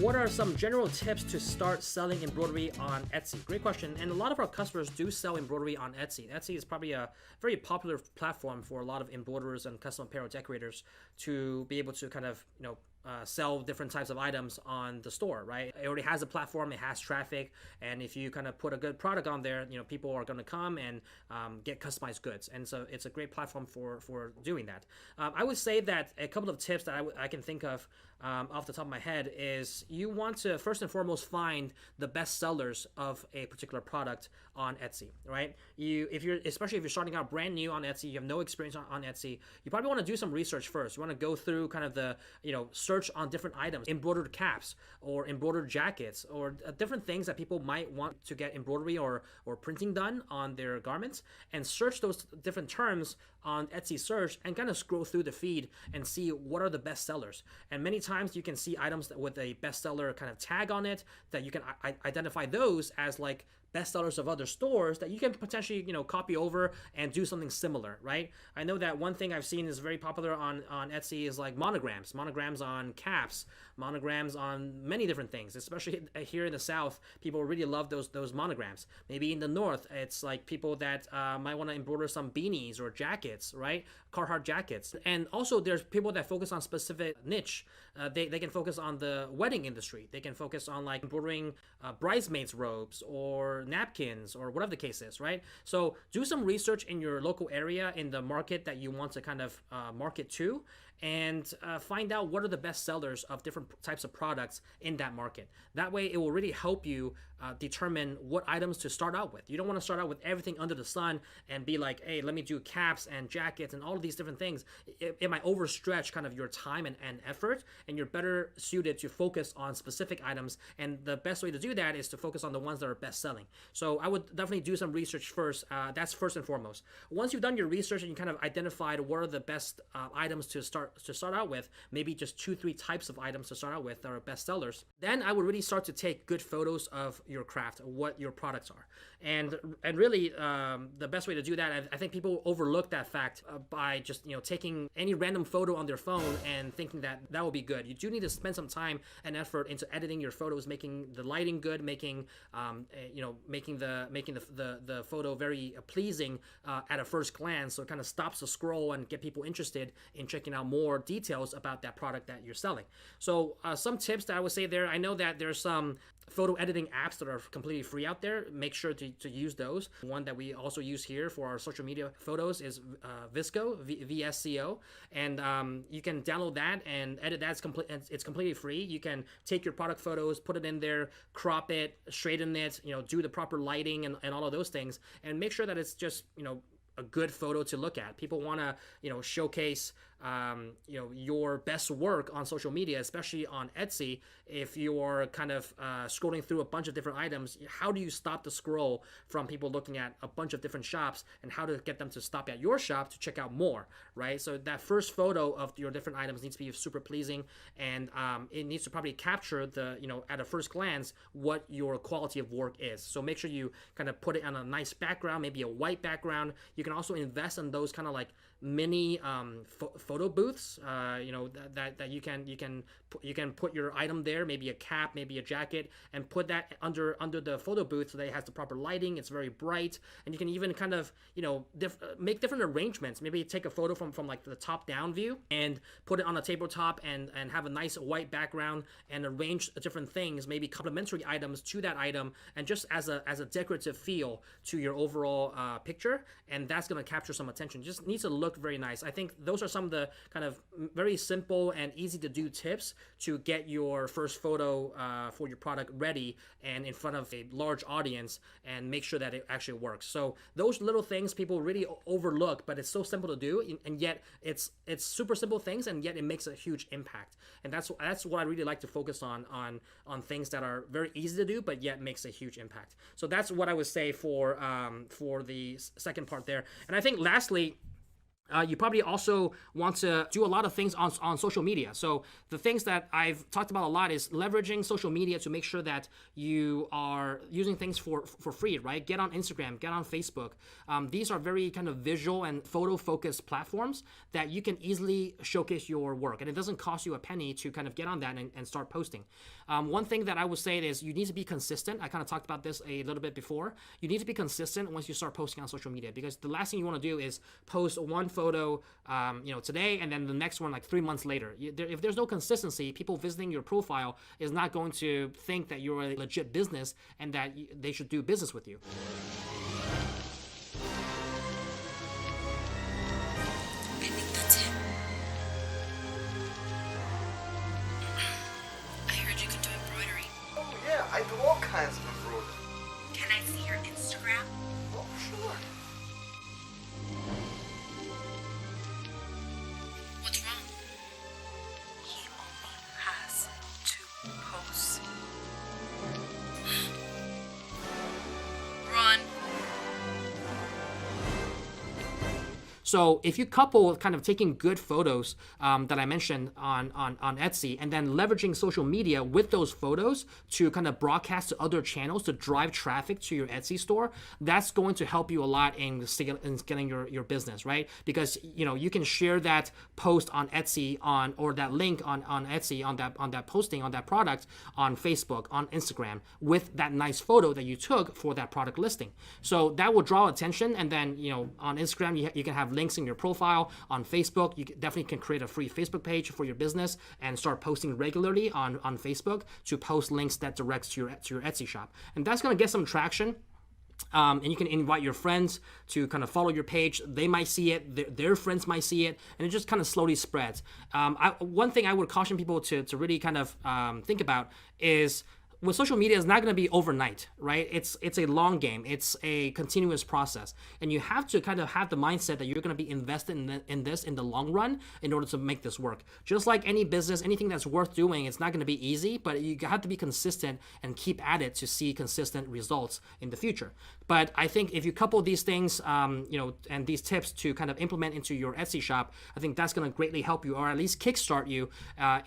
what are some general tips to start selling embroidery on Etsy? Great question. And a lot of our customers do sell embroidery on Etsy. Etsy is probably a very popular platform for a lot of embroiderers and custom apparel decorators to be able to kind of, sell different types of items on the store, right? It already has a platform, it has traffic, and if you kind of put a good product on there, people are going to come and get customized goods, and so it's a great platform for doing that. I would say that a couple of tips that I can think of off the top of my head is you want to first and foremost find the best sellers of a particular product on Etsy, right? Especially if you're starting out brand new on Etsy, you have no experience on Etsy, you probably want to do some research first. You want to go through kind of the, search on different items, embroidered caps or embroidered jackets or different things that people might want to get embroidery or printing done on their garments, and search those different terms on Etsy search and kind of scroll through the feed and see what are the best sellers. And many times you can see items with a bestseller kind of tag on it that you can identify those as like bestsellers of other stores that you can potentially, copy over and do something similar, right? I know that one thing I've seen is very popular on Etsy is like monograms on caps, monograms on many different things, especially here in the South. People really love those monograms. Maybe in the North, it's like people that might want to embroider some beanies or jackets, right? Carhartt jackets. And also there's people that focus on specific niche. They can focus on the wedding industry. They can focus on like embroidering bridesmaids robes or napkins or whatever the case is, right? So do some research in your local area, in the market that you want to kind of market to, and find out what are the best sellers of different types of products in that market. That way it will really help you determine what items to start out with. You don't want to start out with everything under the sun and be like, hey, let me do caps and jackets and all of these different things. It might overstretch kind of your time and effort, and you're better suited to focus on specific items. And the best way to do that is to focus on the ones that are best selling. So I would definitely do some research first. That's first and foremost. Once you've done your research and you kind of identified what are the best items to start out with, maybe just 2-3 types of items to start out with that are best sellers, then I would really start to take good photos of your craft, what your products are. And really the best way to do that, I think people overlook that fact by just taking any random photo on their phone and thinking that will be good. You do need to spend some time and effort into editing your photos, making the lighting good, making the photo very pleasing at a first glance, so it kind of stops the scroll and get people interested in checking out more details about that product that you're selling. So some tips that I would say there, I know that there's some photo editing apps that are completely free out there. Make sure to use those. One that we also use here for our social media photos is VSCO, VSCO, and you can download that and edit that. It's completely free. You can take your product photos, put it in there, crop it, straighten it, do the proper lighting and all of those things, and make sure that it's just a good photo to look at. People want to showcase your best work on social media, especially on Etsy. If you're kind of scrolling through a bunch of different items, how do you stop the scroll from people looking at a bunch of different shops, and how to get them to stop at your shop to check out more, right? So that first photo of your different items needs to be super pleasing, and it needs to probably capture the at a first glance what your quality of work is. So make sure you kind of put it on a nice background, maybe a white background. You can also invest in those kind of like mini photo booths, that you can put your item there, maybe a cap, maybe a jacket, and put that under the photo booth so that it has the proper lighting. It's very bright, and you can even kind of make different arrangements. Maybe take a photo from like the top down view and put it on a tabletop and have a nice white background and arrange different things, maybe complementary items to that item, and just as a decorative feel to your overall picture, and that's going to capture some attention. It just needs to look very nice. I think those are some of the kind of very simple and easy to do tips to get your first photo for your product ready and in front of a large audience, and make sure that it actually works. So those little things people really overlook, but it's so simple to do, and yet it's super simple things, and yet it makes a huge impact. And that's what I really like to focus on things that are very easy to do but yet makes a huge impact. So that's what I would say for the second part there. And I think lastly, You probably also want to do a lot of things on social media. So the things that I've talked about a lot is leveraging social media to make sure that you are using things for free, right? Get on Instagram, get on Facebook. These are very kind of visual and photo-focused platforms that you can easily showcase your work. And it doesn't cost you a penny to kind of get on that and start posting. One thing that I would say is you need to be consistent. I kind of talked about this a little bit before. You need to be consistent once you start posting on social media, because the last thing you want to do is post one photo, today, and then the next one like 3 months later. If there's no consistency, people visiting your profile is not going to think that you're a legit business and that they should do business with you. I think that's it. I heard you can do embroidery. Oh yeah, I do all kinds of embroidery. Can I see your Instagram? Oh, sure. What's wrong? He only has 2 posts. Run. So if you couple kind of taking good photos that I mentioned on Etsy, and then leveraging social media with those photos to kind of broadcast to other channels to drive traffic to your Etsy store, that's going to help you a lot in scaling your business, right? Because you can share that post on Etsy or that link on Etsy on that posting on that product on Facebook, on Instagram, with that nice photo that you took for that product listing. So that will draw attention, and then on Instagram you can have links in your profile. On Facebook, you definitely can create a free Facebook page for your business and start posting regularly on Facebook to post links that directs to your Etsy shop. And that's going to get some traction. And you can invite your friends to kind of follow your page. They might see it, their friends might see it, and it just kind of slowly spreads. One thing I would caution people to really kind of think about is, with social media, is not going to be overnight, right? It's a long game. It's a continuous process. And you have to kind of have the mindset that you're going to be invested in this in the long run in order to make this work. Just like any business, anything that's worth doing, it's not going to be easy, but you have to be consistent and keep at it to see consistent results in the future. But I think if you couple these things, and these tips to kind of implement into your Etsy shop, I think that's going to greatly help you, or at least kickstart you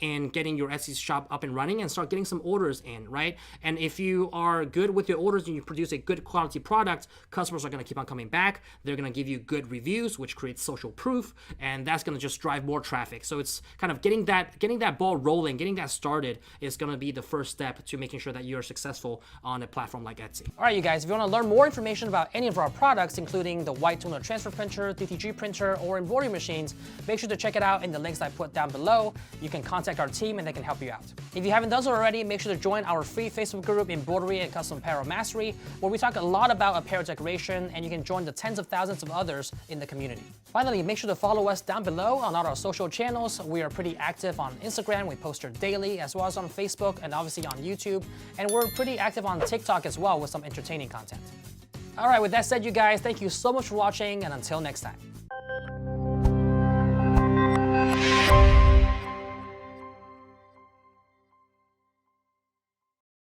in getting your Etsy shop up and running and start getting some orders in, right? And if you are good with your orders and you produce a good quality product, customers are going to keep on coming back. They're going to give you good reviews, which creates social proof, and that's going to just drive more traffic. So it's kind of getting that ball rolling, getting that started is going to be the first step to making sure that you're successful on a platform like Etsy. All right, you guys, if you want to learn more information about any of our products, including the white toner transfer printer, DTG printer, or embroidery machines, make sure to check it out in the links I put down below. You can contact our team and they can help you out. If you haven't done so already, make sure to join our free Facebook group, Embroidery and Custom Apparel Mastery, where we talk a lot about apparel decoration, and you can join the tens of thousands of others in the community. Finally, make sure to follow us down below on all our social channels. We are pretty active on Instagram. We post daily, as well as on Facebook and obviously on YouTube. And we're pretty active on TikTok as well with some entertaining content. All right, with that said, you guys, thank you so much for watching, and until next time.